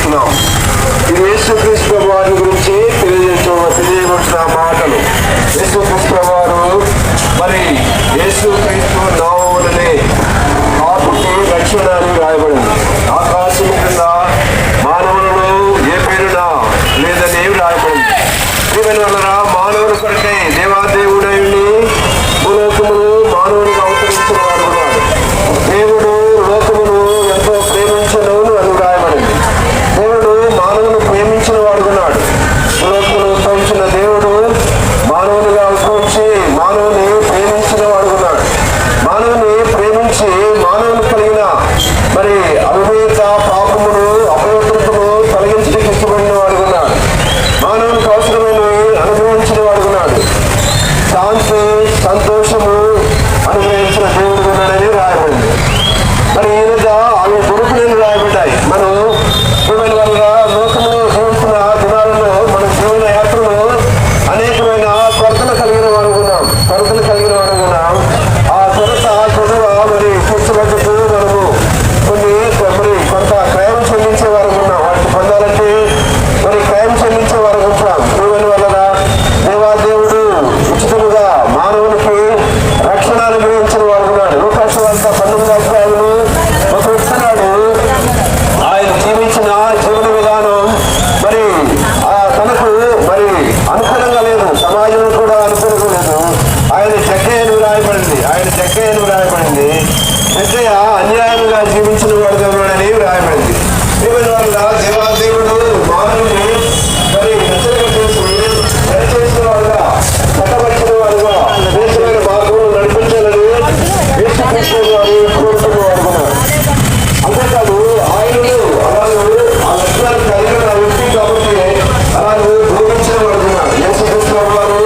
తెలియజేస్తున్నాం. ఇది యేసుక్రీస్తు వారి గురించి తెలియజేస్తున్న మాటలు. యేసుక్రీస్తు వారు మరి యేసుక్రీస్తు నామముననే పాపుకి రక్షణ అని రాయబడింది. ఆకాశం కింద మానవులను ఏ పేరున లేదని రాయబడింది. దీని వలన మానవుని కొరకై దేవాదేవుడైని భూలోకమును మానవునికి అవతరించిన వాడు ఉన్నాడు. దేవుడు లోకమును ఎంతో ప్రేమించను అని రాయబడింది. దేవుడు మానవుని ప్రేమించిన వాడు ఉన్నాడు. భూలోకమును ఉద్భవించిన దేవుడు మానవునిగా ఉద్భవించి మానవుని ప్రేమించిన వాడు ఉన్నాడు. మానవుని ప్రేమించి మానవుని కలిగిన మరి అవివేక పాపమును అపవిత్రతను తొలగించడానికి ఇష్టపడిన వాడు ఉన్నాడు. మానవునికి అవసరమైనవి అనుభవించిన వాడు ఉన్నాడు. శాంతి సంతోషము అనుభవించిన దేవుడు ఉన్నాడని రాయబడింది. మరి ఈయనగా అవి గురుకులని రాయబడ్డాయి. మనం జీవన వల్ల లోకంలో జీవిస్తున్న దినాలలో మన జీవన యాత్రలో అనేకమైన కొరతలు కలిగిన వారు ఉన్నాం. ఆ కొరత కొడవ మరి తీర్చబడ్డకు మనము కొన్ని మరి కొంత క్రయం చెల్లించే వారు ఉన్నాం. వాటిని పొందాలంటే మరి క్రయం చెల్లించే వారు ఉంటాం. జీవన వలన దేవాదేవుడు ఉచితముగా మానవునికి రక్షణ అనుభవించిన వారు ఉన్నాడు. లోకాసు వంత 19 అధ్యాయులు ఒక వ్యక్తున్నాడు. ఆయన జీవించిన జీవన విధానం మరి తనకు మరి అనుకూలంగా లేదు, సమాజంలో కూడా అనుకూలంగా లేదు. ఆయన జగ్గయ్యను రాయబడింది. జగ్గయ్య అన్యాయంగా జీవించిన వాడుగా ఉన్నాడని రాయబడింది. దీని వల్ల దేవాదేవుడు మానవుని మరి చేసిన వాడుగా చట్టపరిచిన వాడుగా దేశమైన మార్గంలో నడిపించాలని యేసుక్రీస్తు వారు కోరుకున్న వాడుకున్నారు. అంతేకాదు ఆయనను అలాగే ఆ లక్షణాలు కలిగిన వ్యక్తి కాబట్టి అలాగే భూమించిన వాడుకున్నారు. యేసుక్రీస్తు వారు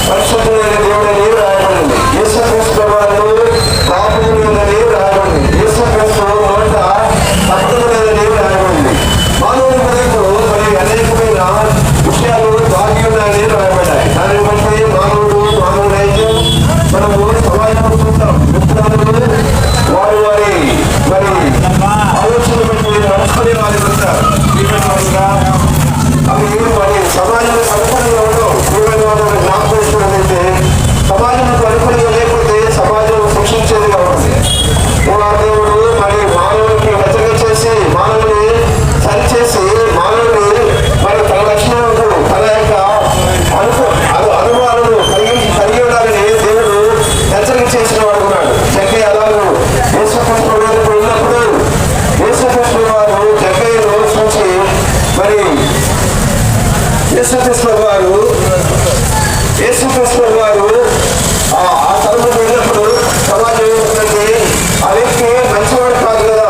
పరిశుద్ధమైన దేవుడని రాయబడింది. యేసుక్రీస్తు వారు పాపములని రాయబడింది. యేసుక్రీస్తు నోట తప్పలేదని రాయబడింది. మానవుని హృదయంలో మరి అనేకమైన విషయాలు దాగి ఉన్నాయని రాయబడ్డాయి. దాన్ని బట్టి మానవుడైతే మనము సమాజంలో చూస్తాం. వారి మరి ఆలోచన బట్టి నడుచుకునే వారి ఉంటారు. అవి మరి సమాజంలో అనుకూలంగా ఉండవు. జ్ఞాపకం సమాజంలో అనుకూలంగా లేకపోతే సమాజం శిక్షించేదిగా ఉంటుంది. దేవుడు మరి మానవునికి హెచ్చరిక చేసి మానవుని సరిచేసి మానవుని మరి తన లక్షణాలను తన యొక్క అనుభవాలను కలిగి ఉండాలని దేవుడు హెచ్చరిక చేసిన వాడు ఉన్నాడు. జగ్గయ్య అలాగే యేసుక్రీస్తు ఉన్నప్పుడు యేసుక్రీస్తు వారు జగ్గయ్యను చూసి మరి యేసుక్రీస్తు వారు ఆ తరపు వెళ్ళినప్పుడు సమాజం ఏంటంటే ఆ వ్యక్తి మంచివాడు కాదు కదా,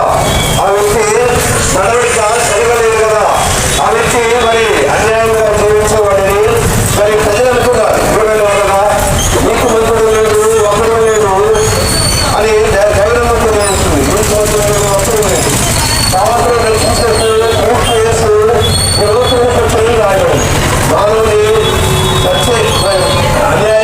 ఆ వ్యక్తి నడవడిక సరిగా లేదు కదా, ఆ వ్యక్తి మరి అన్యాయంగా జీవించేవాడిని మరి ప్రజలు అనుకున్నారు. నీకు మంత్రుడు లేదు, ఒకడు లేదు అని గౌరవంతో వేస్తుంది. ఒక్కడు లేదు సంవత్సరం రక్షించేస్తూ పూర్తి చేస్తూ రోజు రాయడం మానవుని అన్యాయం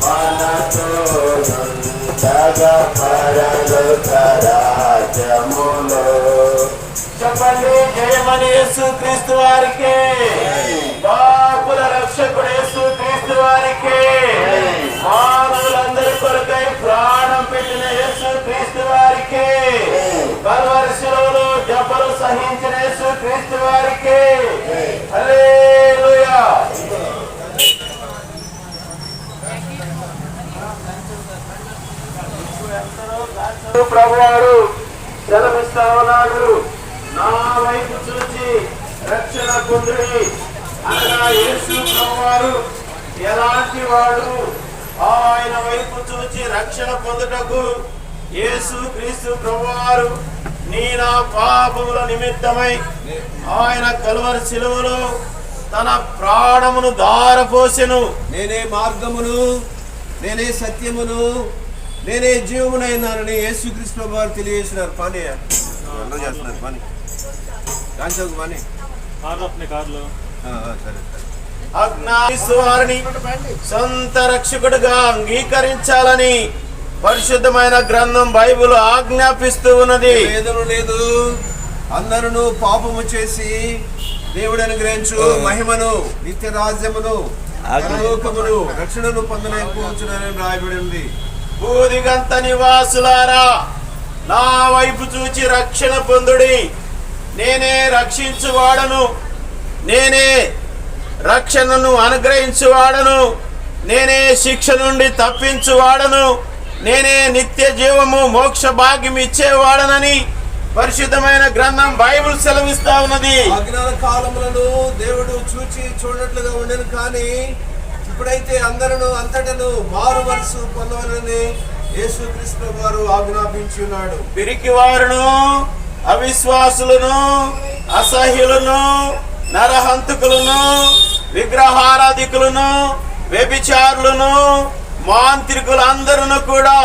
మనతో నుండగా పరలోక రాజ్యములో. చెప్పండి, జయమని యేసుక్రీస్తు వారికి, పాపుల రక్షకుడు యేసుక్రీస్తు వారికి, మానవులందరి కొరకై ప్రాణం పెట్టిన యేసుక్రీస్తు వారికి, కల్వరి శిలువలో దెబ్బలు సహించిన యేసుక్రీస్తు వారికి హల్లెలూయా. ప్రభువారు సెలవిస్తా ఉన్నాడు, నా వైపు చూచి రక్షణ పొందుడి అనగా యేసు ప్రభువారు ఎలాంటి వాడు? ఆయన వైపు చూచి రక్షణ పొందుటకు యేసు క్రీస్తు ప్రభువారు నా పాపముల నిమిత్తమై ఆయన కల్వరి శిలువలో తన ప్రాణమును ధారపోసెను. నేనే మార్గమును, నేనే సత్యమును, నేనే జీవమునైనానని యేసుక్రీస్తు ప్రభువారు తెలియజేసినారు. పని అందరూ చేస్తున్నారు, పని కాంచకు పని సరే అజ్ఞాని సొంత రక్షకుడుగా అంగీకరించాలని పరిశుద్ధమైన గ్రంథం బైబిల్ ఆజ్ఞాపిస్తూ ఉన్నది. వేదన లేదు, అందరూ పాపము చేసి దేవుడు అనుగ్రహించు మహిమను, నిత్య రాజ్యమును, పరలోకమును, రక్షణను పొందలేకపోతున్నారని రాయబడి ఉంది. బూదిగంత నివాసులారా, నా వైపు చూచి రక్షణ పొందుడి. నేనే రక్షించువాడను, నేనే రక్షణను అనుగ్రహించువాడను, నేనే శిక్ష నుండి తప్పించువాడను, నేనే నిత్య జీవము మోక్ష భాగ్యం ఇచ్చేవాడనని పరిశుద్ధమైన గ్రంథం బైబిల్ సెలవిస్తా ఉన్నది. అజ్ఞాన కాలములను దేవుడు చూచి చూడట్లుగా ఉండను, కానీ ఇప్పుడైతే అందరూ అంతటను మారు మనసు పొందవాలని యేసుక్రీస్తు వారు ఆజ్ఞాపించి ఉన్నాడు. పిరికి వారును, అవిశ్వాసులను, అసహ్యులను, నరహంతకులను, విగ్రహారాధికులను, వ్యభిచారులను, మాంత్రికులందరూ కూడా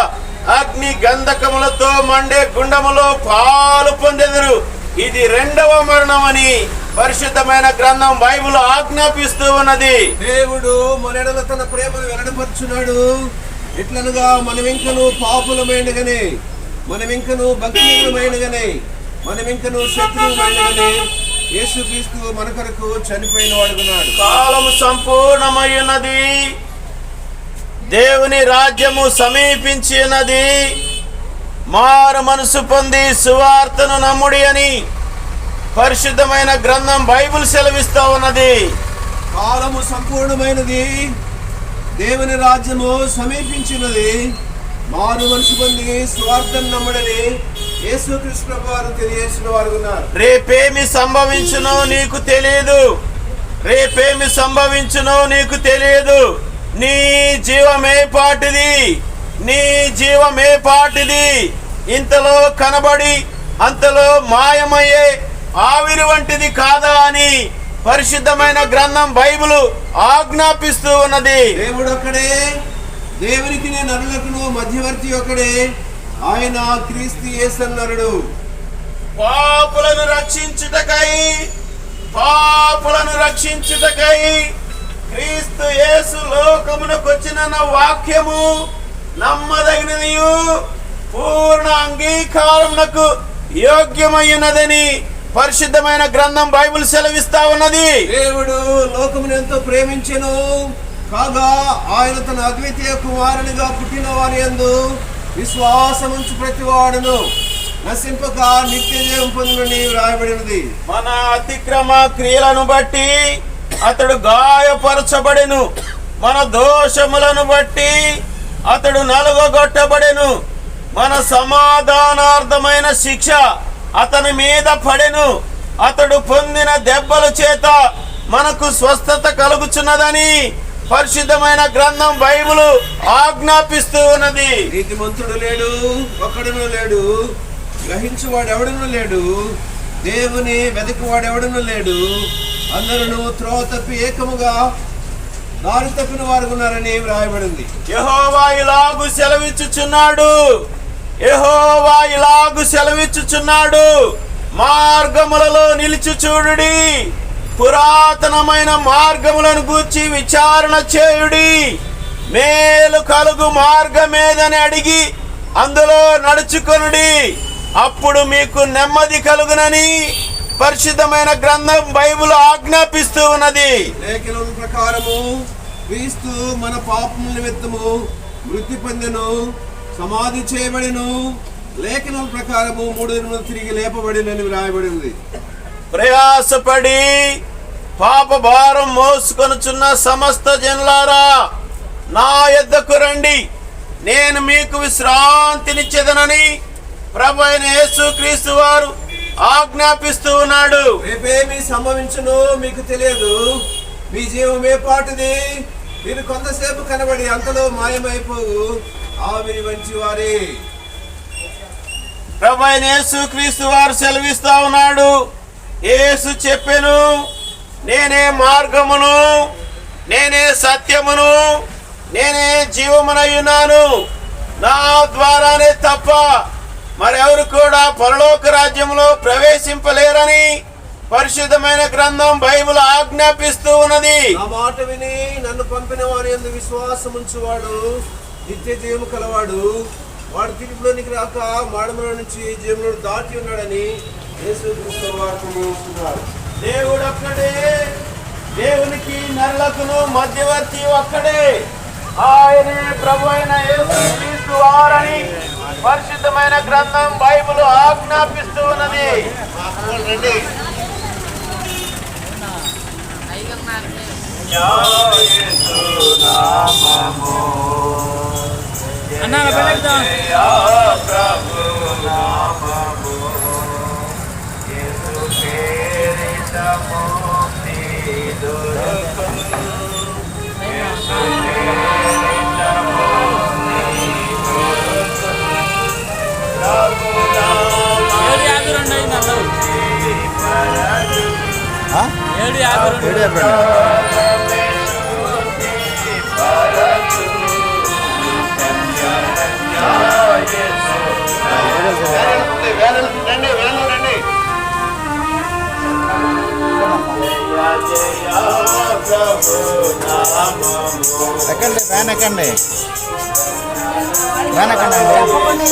అగ్ని గంధకములతో మండే గుండములో పాలు పొందెదరు. ఇది రెండవ మరణం అని పరిశుద్ధమైన గ్రంథం బైబిల్ ఆజ్ఞాపిస్తూ ఉన్నది. దేవుడు మన ఎడల తన ప్రేమను వెల్లడిపరుచున్నాడు. ఇట్లనగా మనమింకను పాపులమైనగానే, మనమింకను భక్తిహీనమైనగానే, మనమింకను శత్రువుమైనగానే యేసుక్రీస్తు మన కొరకు చనిపోయిన వాడుకున్నాడు. కాలము సంపూర్ణమైనది, దేవుని రాజ్యము సమీపించి ఉన్నది, మారు మనసు పొంది సువార్తను నమ్ముడి అని పరిశుద్ధమైన గ్రంథం బైబిల్ సెలవిస్తూ ఉన్నది. కాలము సంపూర్ణమైనది, దేవుని రాజ్యము సమీపించినది, మారు మనసు పొంది సువార్తను నమ్ముడని యేసుక్రీస్తు ప్రభువారు తెలియజేసిన వారు ఉన్నారు. రేపేమి సంభవించునో నీకు తెలియదు, రేపేమి సంభవించునో నీకు తెలియదు. నీ జీవమే పాటిది, నీ జీవమే పాటిది. ఇంతలో కనబడి అంతలో మాయమయ్యే ఆవిరి వంటిది కాదా అని పరిశుద్ధమైన గ్రంథం బైబిల్ ఆజ్ఞాపిస్తూ ఉన్నది. దేవుడు ఒక్కడే, దేవునికి నరులకును మధ్యవర్తి ఒక్కడే, ఆయన క్రీస్తు యేసు నరుడు. పాపులను రక్షించుటకై, పాపులను రక్షించుటకై క్రీస్తు యేసు లోకమునకు వచ్చిన వాక్యము నమ్మదగినదియు పూర్ణ అంగీకారమునకు యోగ్యమైనదని పరిశుద్ధమైన గ్రంథం బైబిల్ సెలవిస్తా ఉన్నది. దేవుడు లోకమును ఎంతో ప్రేమించెను, కాగా ఆయన తన అద్వితీయ కుమారునిగా పుట్టిన వారి యందు విశ్వాసముంచు ప్రతివాడును నశింపక నిత్య జీవం పొందునని వ్రాయబడినది. మన అతిక్రమ క్రియలను బట్టి అతడు గాయపరచబడెను, మన దోషములను బట్టి అతడు నలుగొట్టబడెను, మన సమాధానార్థమైన శిక్ష అతని మీద పడెను, అతడు పొందిన దెబ్బల చేత మనకు స్వస్థత కలుగుచున్నదని పరిశుద్ధమైన గ్రంథం బైబిల్ ఆజ్ఞాపిస్తూ ఉన్నది. నీతిమంతుడు లేడు, ఒక్కడును లేడు, గ్రహించువాడు ఎవడును లేడు, దేవుని వెదకువాడు ఎవడును లేడు, అందరూ త్రోవ తప్పి ఏకముగా దారి తప్పిన వారు ఉన్నారని వ్రాయబడింది. యెహోవా ఇలాగు సెలవిచ్చుచున్నాడు, యెహోవా ఇలాగు సెలవిచ్చుచున్నాడు, మార్గములలో నిలిచి చూడుడి, పురాతనమైన మార్గములను గూర్చి విచారణ చేయుడి. మేలు కలుగు మార్గమేదని అడిగి అందులో నడుచుకొనుడి, అప్పుడు మీకు నెమ్మది కలుగునని పరిశుద్ధమైన గ్రంథం బైబిల్ ఆజ్ఞాపిస్తూ ఉన్నది. లేఖనం ప్రకారము క్రీస్తు మన పాపముల నిమిత్తము మృతి పొందెను, సమాధి చేయబడిను, లేఖనం ప్రకారము 3 దినములు తిరిగి లేపబడినని వ్రాయబడింది. ప్రయాసపడి పాప భారం మోసుకొనుచున్న సమస్త జనులారా, నా యొద్దకు రండి, నేను మీకు విశ్రాంతినిచ్చేదనని ప్రభు అయిన యేసుక్రీస్తు వారు ఆజ్ఞాపిస్తూ ఉన్నాడు. రేపేమి సంభవించును మీకు తెలియదు, మీ జీవమే పాటుది. మీరు కొంతసేపు కనబడి అంతలో మాయమైపోవు ఆవిరి వంచి వారే. ప్రభు అయిన యేసుక్రీస్తు వారు సెలవిస్తా ఉన్నాడు. యేసు చెప్పెను, నేనే మార్గమును, నేనే సత్యమును, నేనే జీవమునయ్యున్నాను. నా ద్వారానే తప్ప మరెవరు కూడా పరలోక రాజ్యంలో ప్రవేశింపలేరని పరిశుద్ధమైన గ్రంథం బైబిల్ ఆజ్ఞాపిస్తూ ఉన్నది. నా మాట విని నన్ను పంపిన వారి యందు విశ్వాసం ఉంచువాడు నిత్య జీవము కలవాడు. వాడు తీర్పులోనికి రాక మాడముల నుంచి జీవమును దాటి ఉన్నాడని యేసుక్రీస్తు వారు తెలియజేస్తున్నారు. దేవుడు ఒక్కడే, దేవునికి నరులకును మధ్యవర్తి ఒక్కడే, ఆయనే ప్రభు అయిన యేసుక్రీస్తు వారని పరిశుద్ధమైన గ్రంథం బైబిల్ ఆజ్ఞాపిస్తూ ఉన్నది. ఎక్కండి వ్యాన్ ఎక్కండి, వ్యాన్ ఎక్కండి అండి.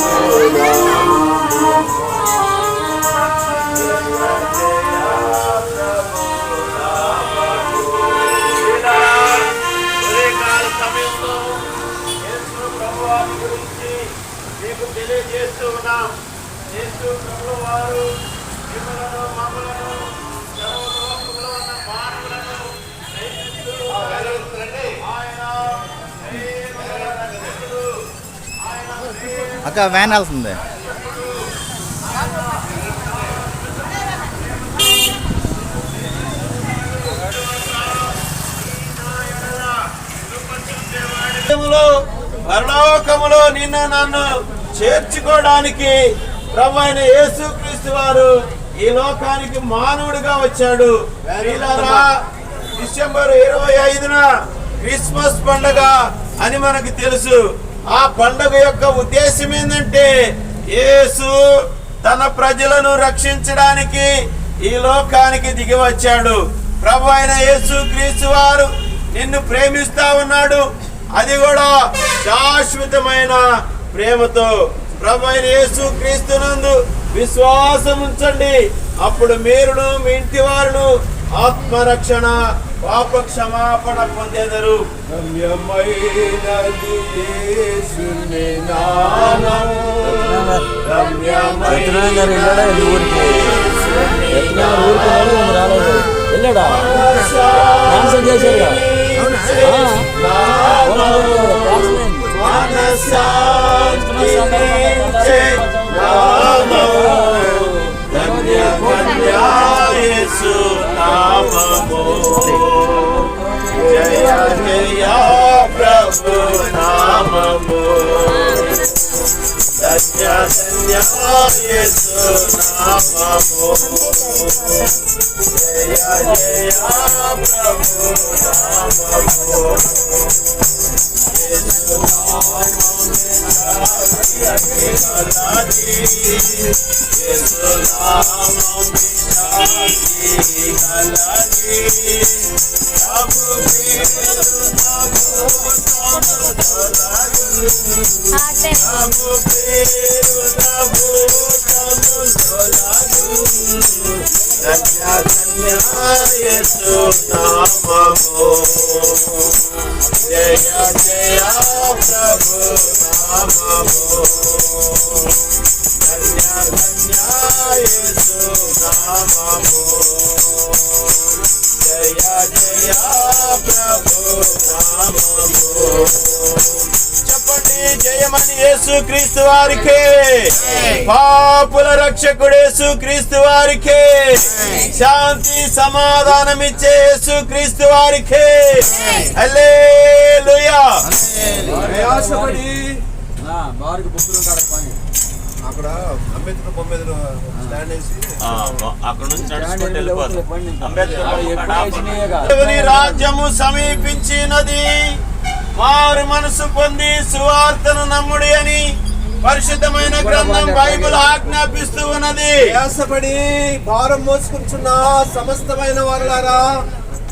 సమయంలో యేసు ప్రభువారి గురించి మీకు తెలియజేస్తూ ఉన్నాం. యేసు ప్రభువారు మిమ్మలను మమ్మలను సర్వలోకములో ఉన్న మానవులను అక్క వ్యాన్ వెళ్తుంది. పరలోకములో నిన్ను నన్ను చేర్చుకోవడానికి ప్రభు అయిన యేసుక్రీస్తు వారు ఈ లోకానికి మానవుడిగా వచ్చాడు. డిసెంబర్ 25న క్రిస్మస్ పండుగ అని మనకు తెలుసు. ఆ పండుగ యొక్క ఉద్దేశం ఏంటంటే యేసు తన ప్రజలను రక్షించడానికి ఈ లోకానికి దిగి వచ్చాడు. ప్రభు అయిన యేసుక్రీస్తు వారు నిన్ను ప్రేమిస్తా ఉన్నాడు, అది కూడా శాశ్వతమైన ప్రేమతో. ప్రభు అయిన యేసుక్రీస్తునందు విశ్వాసం ఉంచండి, అప్పుడు మీరును మీ ఇంటి వారును ఆత్మరక్షణ పాప క్షమాపణ పొందేదరు. రమ్యమైనది యేసుని నామము, రమ్యమైనది యేసు నామము. జయ జయ ప్రభు నామము, ధన్య ధన్య యేసు నామము. జయ జయ ప్రభు నామము. యేసు నామము కలది యేసు నామం శాంతి కలది ప్రభు పేరు ప్రభుత్వము తొలగు ప్రభు పేరు ప్రభుత్వము తొలగు ధన్య యేసు నామము జయ జయ ప్రభు నామము ధన్య ధన్య యేసు నామము జయ జయ ప్రభు నామము చెప్పండి జయమని యేసు క్రీస్తు వారికే పాపుల రక్షకుడు యేసు క్రీస్తు వారికే శాంతి సమాధానం ఇచ్చే యేసు క్రీస్తు వారికే హల్లెలూయా ప్రయాసపడి అక్కడ అంబేద్కర్ బొమ్మ ఎదురు స్టాండ్ వేసి అక్కడ నుంచి నడుచుకుంటూ వెళ్ళిపోతాం అంబేద్కర్ దేవుని రాజ్యము సమీపించినది మారు మనసు పొంది సువార్తను నమ్ముడి అని పరిశుద్ధమైన గ్రంథం బైబిల్ ఆజ్ఞాపిస్తూ ఉన్నది. ప్రయాసపడి భారం మోసుకుంటున్న సమస్తమైన వారులారా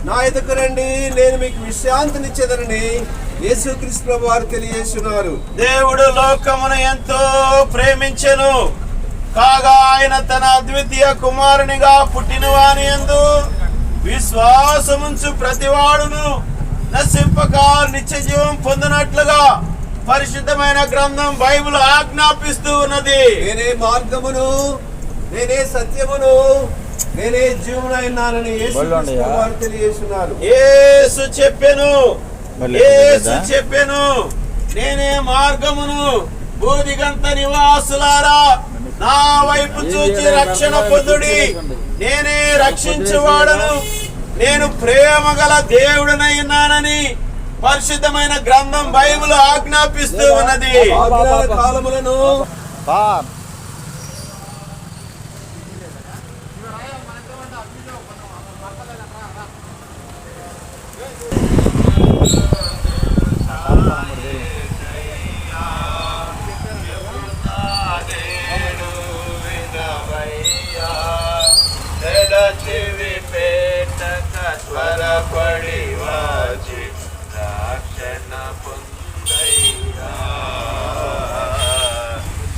నా ఎదుకు రండి, నేను మీకు విశ్రాంతినిచ్చేదనని యేసుక్రీస్తు ప్రభు వారు తెలియజేస్తున్నారు. దేవుడు లోకమును ఎంతో ప్రేమించెను కాగా ఆయన తన అద్వితీయ కుమారునిగా పుట్టిన వాని యందు విశ్వాసముంచు ప్రతివాడును నశింపక నిత్య జీవం పొందినట్లుగా పరిశుద్ధమైన గ్రంథం బైబిల్ ఆజ్ఞాపిస్తూ ఉన్నది. నేనే మార్గమును, నేనే సత్యమును, నేనే జీవమునైనానని యేసుక్రీస్తు ప్రభు వారు తెలియజేస్తున్నారు. యేసు చెప్పెను నేనే మార్గమును, బూదిగంత నివాసులారా నా వైపు చూచి రక్షణ పొందుడి, నేనే రక్షించువాడను, నేను ప్రేమ గల దేవుడనైనానని పరిశుద్ధమైన గ్రంథం బైబిల్ ఆజ్ఞాపిస్తూ ఉన్నది. కాలములను త్వరపడి వాచి రక్షణ పొందయ్యా,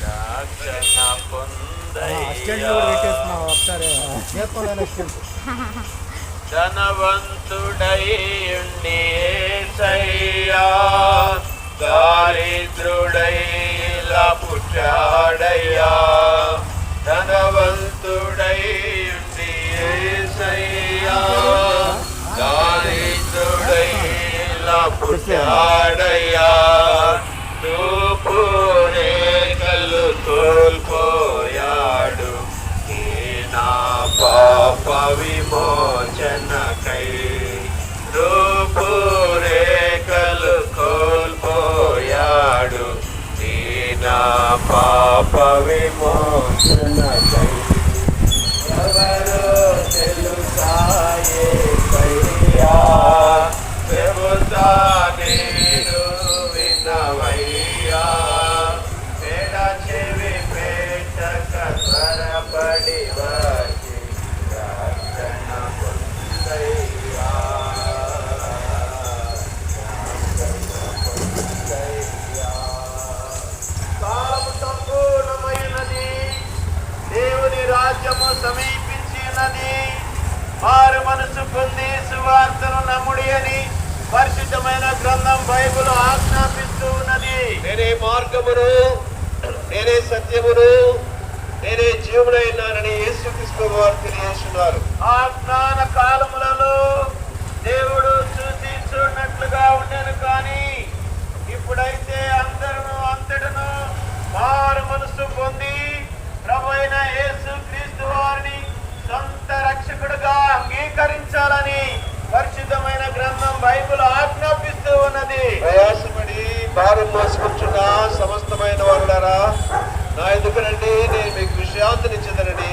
రక్షణ పొందయ్యా. ధనవంతుడై ఉండి యేసయ్యా దారిద్రుడై ఇలా పుట్టాడయ్యా, ధనవంతుడై ఉండి యేసయ్యా దారిద్రుడై ఇలా పుట్టాడయ్యా, రూపురే కళ్ళు కోల్పోయాడు నా పాప విమోచనకై, రూపురే కళ్ళు కోల్పోయాడు నా పాప విమోచనకై. ఎవరో తెలుసాయే చెబుతా నేను వినవయ్యా, పేడ చెవి పెట్టక త్వరపడి వచ్చి రక్షణ పొందయ్యా, కాలము సంపూర్ణమైనది, దేవుని రాజ్యము సమీపించినది, మారు మనసు పొంది సువార్తను నమ్ముడి అని పరిశుద్ధమైన గ్రంథం బైబిల్ ఆజ్ఞాపిస్తూ ఉన్నది. నేనే మార్గమును, నేనే సత్యమును, నేనే జీవుడైనానని యేసుక్రీస్తు వారు తెలియజేస్తున్నారు. ఆజ్ఞాన కాలములలో దేవుడు చూసి చూడనట్లుగా ఉండేను, కానీ ఇప్పుడైతే అందరూ అంతటను మారు మనసు పొంది ప్రభు అయిన యేసుక్రీస్తు వారిని సొంత రక్షకుడుగా అంగీకరించాలని పరిశుద్ధమైన గ్రంథం బైబిల్ ఆజ్ఞాపిస్తూ ఉన్నది. ప్రయాసపడి భారం మోసుకుంటున్న సమస్తమైన వారులారా నా ఎదుకు రండి, నేను మీకు విశ్రాంతినిచ్చేదనని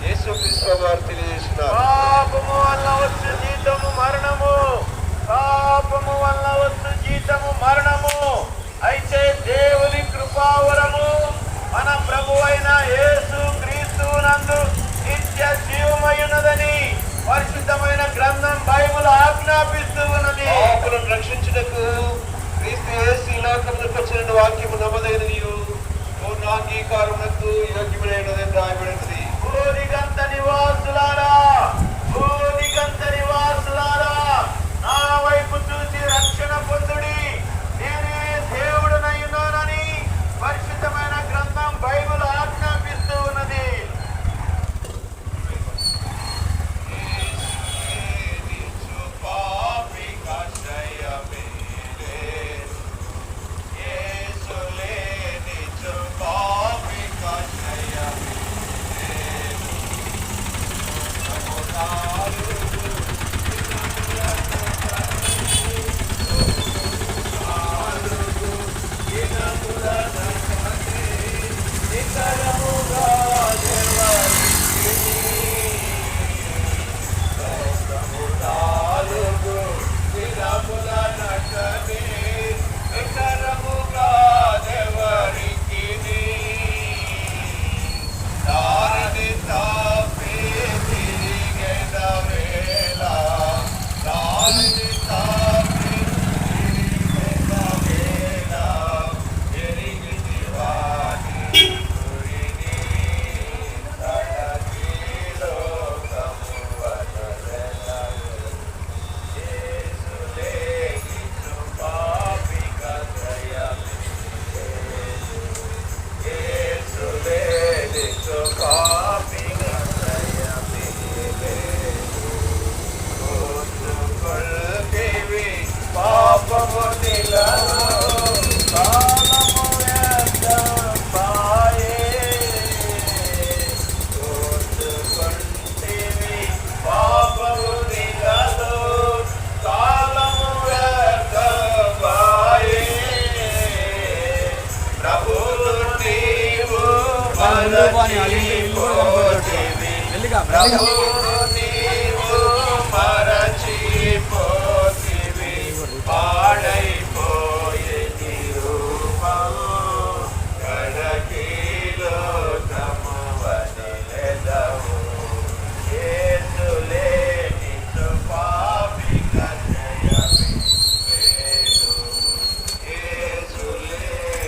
యేసుక్రీస్తు వారు తెలియజేస్తున్నారు. పాపము వల్ల వచ్చు జీతము మరణము, పాపము వల్ల వచ్చు జీతము మరణము, అయితే దేవుని కృపావరము కాలము వ్యర్థమాయే, కోరుకొంటివి పాపము నిగదు, కాలము వ్యర్థమాయే, ప్రభువు నీవు మరచిపోతివి, ప్రభువు నీవు మరచిపోతివి, పాడైపోయే నీ రూపము, కడకిలో తము వదిలెదవు, యేసులే నిన్ను పాపి కన్నయ్యలేదు, యేసులే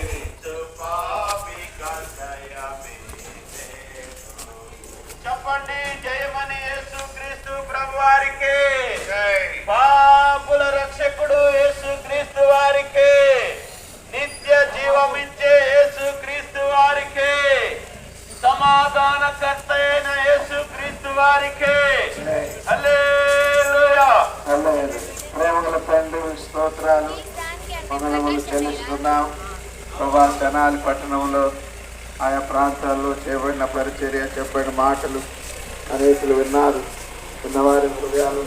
నిన్ను పాపి కన్నయ్యలేదు. చెప్పండి జయమని యేసుక్రీస్తు ప్రభువారికి, పాపుల రక్షకుడు యేసుక్రీస్తు వారికి, నిత్య జీవమిచ్చే యేసుక్రీస్తు వారికి, సమాధానకర్త అయిన యేసుక్రీస్తు వారికి హల్లెలూయా. ప్రేమగల తండ్రి స్తోత్రాలు వందనములు చెల్లిస్తున్నాం ప్రభా. తెనాలి పట్టణంలో ఆయా ప్రాంతాల్లో చేయబడిన పరిచర్య, చెప్పబడిన మాటలు అనేకులు విన్నారు. విన్నవారి హృదయాలు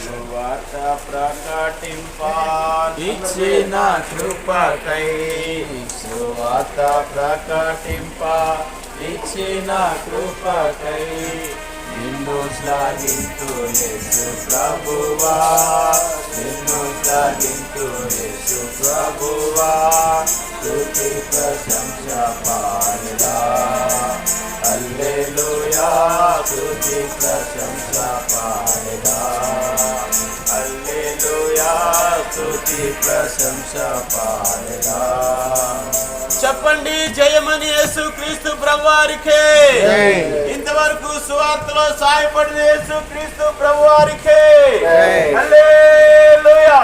సువార్త ప్రకటింప ఇచ్చిన కృపకై, సువార్త ప్రకటింప ఇచ్చిన కృపకై, నిన్ను శ్లాఘింతు యేసు ప్రభువా, నిన్ను శ్లాఘింతు యేసు ప్రభువా, స్తుతి ప్రశంస పాడెదా, హల్లెలూయా, స్తుతి ప్రశంస పాడెదా, హల్లెలూయా, స్తుతి ప్రశంస పాడెదా. చెప్పండి జయమని యేసుక్రీస్తు ప్రభువారికి. ఇంతవరకు సువార్తలో సాయపడిన యేసుక్రీస్తు ప్రభువారికి హల్లెలూయా.